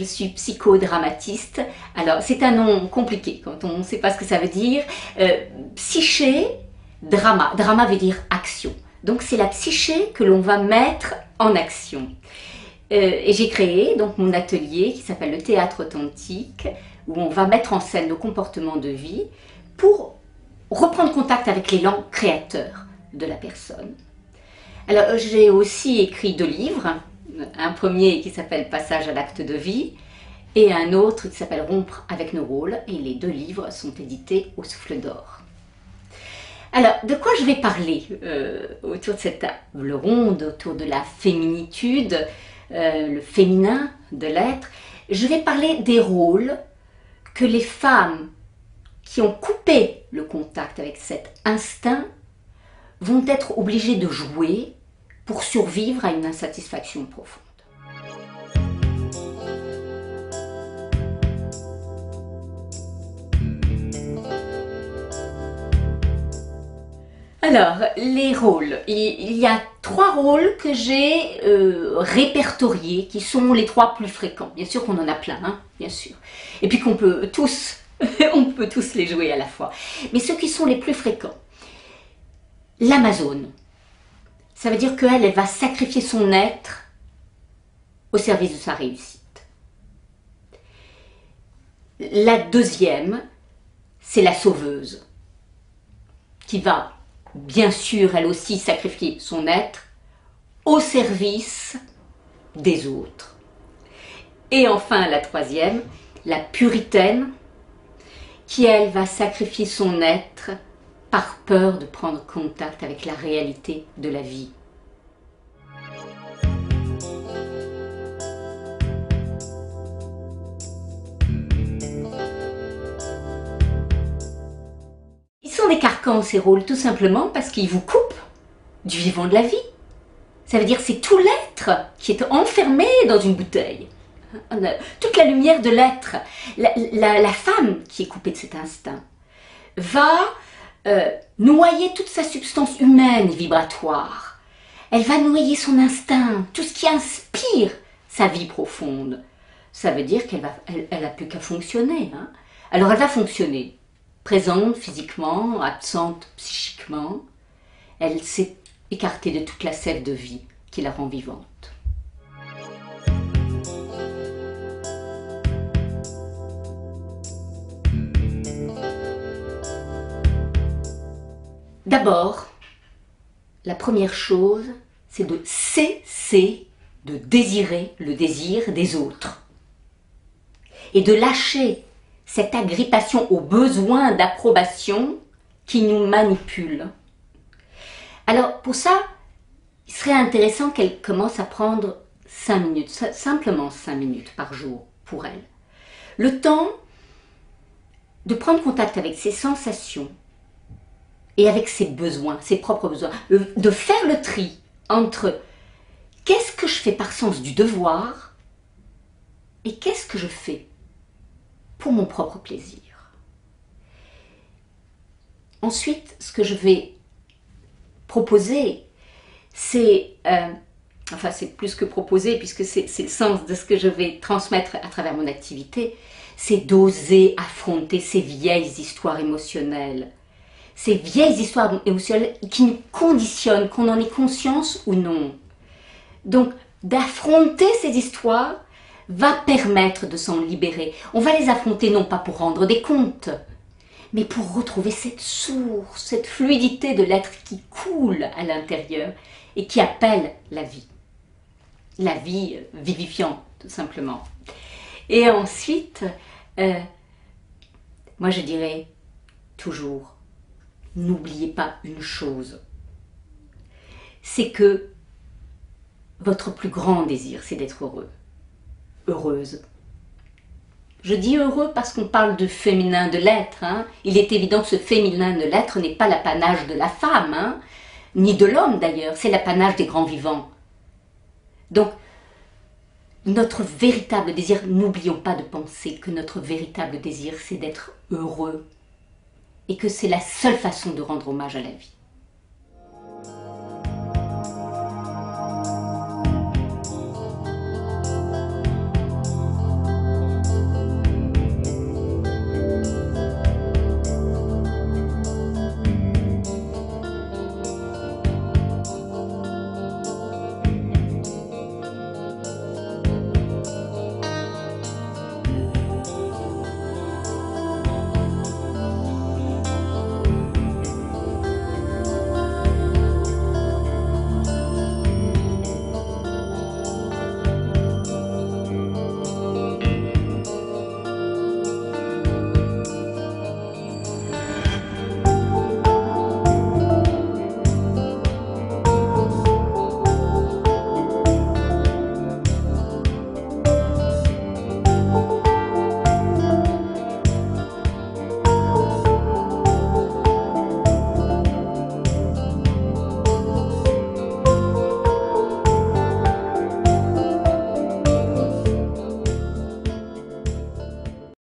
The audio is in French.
je suis psychodramatiste. Alors, c'est un nom compliqué quand on ne sait pas ce que ça veut dire. Psyché, drama. Drama veut dire action. Donc, c'est la psyché que l'on va mettre en action. Et j'ai créé donc mon atelier qui s'appelle le théâtre authentique, où on va mettre en scène nos comportements de vie pour reprendre contact avec l'élan créateur de la personne. Alors, j'ai aussi écrit 2 livres. Un premier qui s'appelle Passage à l'acte de vie et un autre qui s'appelle Rompre avec nos rôles, et les 2 livres sont édités au Souffle d'Or. Alors, de quoi je vais parler autour de cette table ronde, autour de la féminitude, le féminin de l'être? Je vais parler des rôles que les femmes qui ont coupé le contact avec cet instinct vont être obligées de jouer pour survivre à une insatisfaction profonde. Alors, les rôles. Il y a 3 rôles que j'ai répertoriés, qui sont les 3 plus fréquents. Bien sûr qu'on en a plein, hein, bien sûr. Et puis qu'on peut tous, on peut tous les jouer à la fois. Mais ceux qui sont les plus fréquents. L'Amazone. Ça veut dire qu'elle va sacrifier son être au service de sa réussite. La deuxième, c'est la sauveuse, qui va, bien sûr, elle aussi sacrifier son être au service des autres. Et enfin, la troisième, la puritaine, qui, elle, va sacrifier son être par peur de prendre contact avec la réalité de la vie. Ils sont des carcans, ces rôles, tout simplement parce qu'ils vous coupent du vivant de la vie. Ça veut dire que c'est tout l'être qui est enfermé dans une bouteille. Toute la lumière de l'être. La femme qui est coupée de cet instinct va noyer toute sa substance humaine et vibratoire. Elle va noyer son instinct, tout ce qui inspire sa vie profonde. Ça veut dire qu'elle n'a plus qu'à fonctionner. Hein. Alors elle va fonctionner, présente physiquement, absente psychiquement. Elle s'est écartée de toute la sève de vie qui la rend vivante. D'abord, la première chose, c'est de cesser de désirer le désir des autres et de lâcher cette agrippation au besoin d'approbation qui nous manipule. Alors, pour ça, il serait intéressant qu'elle commence à prendre 5 minutes, simplement 5 minutes par jour pour elle. Le temps de prendre contact avec ses sensations, et avec ses besoins, ses propres besoins, de faire le tri entre qu'est-ce que je fais par sens du devoir et qu'est-ce que je fais pour mon propre plaisir. Ensuite, ce que je vais proposer, c'est, enfin c'est plus que proposer puisque c'est le sens de ce que je vais transmettre à travers mon activité, c'est d'oser affronter ces vieilles histoires émotionnelles. Ces vieilles histoires émotionnelles qui nous conditionnent, qu'on en ait conscience ou non. Donc, d'affronter ces histoires va permettre de s'en libérer. On va les affronter non pas pour rendre des comptes, mais pour retrouver cette source, cette fluidité de l'être qui coule à l'intérieur et qui appelle la vie. La vie vivifiante, tout simplement. Et ensuite, moi je dirais toujours, n'oubliez pas une chose, c'est que votre plus grand désir, c'est d'être heureux, heureuse. Je dis heureux parce qu'on parle de féminin de l'être. Hein. Il est évident que ce féminin de l'être n'est pas l'apanage de la femme, hein, ni de l'homme d'ailleurs, c'est l'apanage des grands vivants. Donc, notre véritable désir, n'oublions pas de penser que notre véritable désir, c'est d'être heureux. Et que c'est la seule façon de rendre hommage à la vie.